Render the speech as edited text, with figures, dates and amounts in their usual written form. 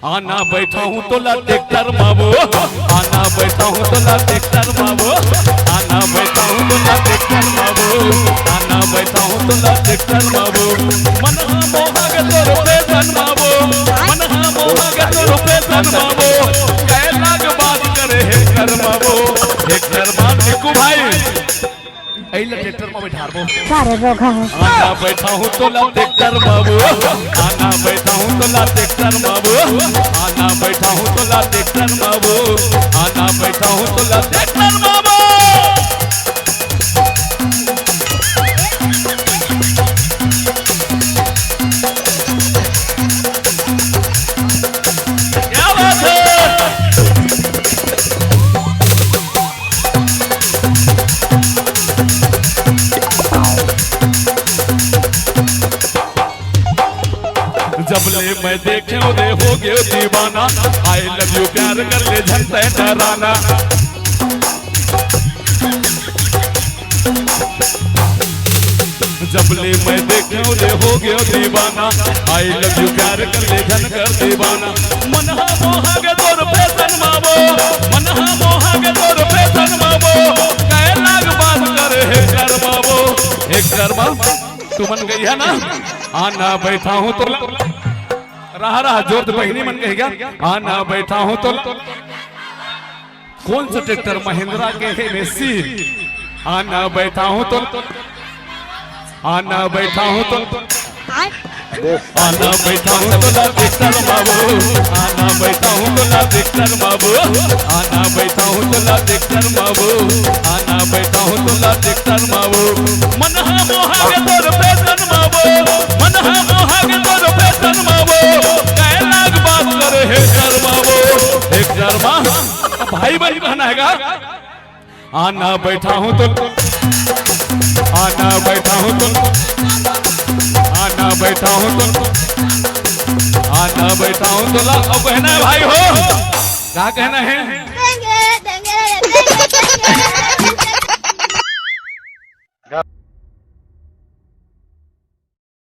आना बैठा हूँ तो ला ट्रैक्टर मावो, आना बैठा हूँ तो ला ट्रैक्टर मावो, आना बैठा हूँ तो ला ट्रैक्टर मावो, आना बैठा हूँ तो ला ट्रैक्टर मावो। मनहा मोहा के तो रुपए धनमावो, मनहा मोहा के तो रुपए धनमावो, कह लाग बात करे हे करमावो, हे करमाव निकू भाई ऐला ट्रैक्टर में बैठारबो सारे रोगा है। आना बैठा हूँ तो ला ट्रैक्टर बाबू, आना बैठा हूँ तो ला ट्रैक्टर बाबू, आना बैठा हूँ तो ला ट्रैक्टर बाबू, आना बैठा हूँ तो ला ट्रैक्टर बाबू। क्या बात है जबले मैं देखे उदे हो गए दीवाना, आई लव यू प्यार कर ले झंडे डराना। जबले मैं देखे उदे हो गए दीवाना, आई लव यू प्यार कर ले झन कर दीवाना। मनहा मोहा के तोर पे धनमावो, मनहा मोहा के तोर पे धनमावो, कह लाग बात कर हे करमावो, हे करमा तू मन गई है ना। आना बैठा हूँ तो रहा जोर तो बहिनी मन कहेगा। आना बैठा हूँ तो कौन सा ट्रैक्टर महिंद्रा के है मेसी। आना बैठा हूँ तो, आना बैठा हूँ तो, आना बैठा हूँ तो ला ट्रैक्टर बाबू, आना बैठा हूँ तो ला ट्रैक्टर बाबू, आना बैठा हूँ तो ला ट्रैक्टर बाबू, आना बैठा हूँ तो ला ट्रैक्टर बाबू। मनहा मोहा के तोर पे धनमावो, मनहा मोहा के तोर पे धनमावो, कह लाग बात करे हे करमावो, हे करमा भाई भाई कहना हैगा। आना बैठा हूँ तो, आना बैठा हूँ तो, आना बैठा हूँ तो, आना बैठा हूँ तो ला। अब कहना है भाई हो क्या कहना है।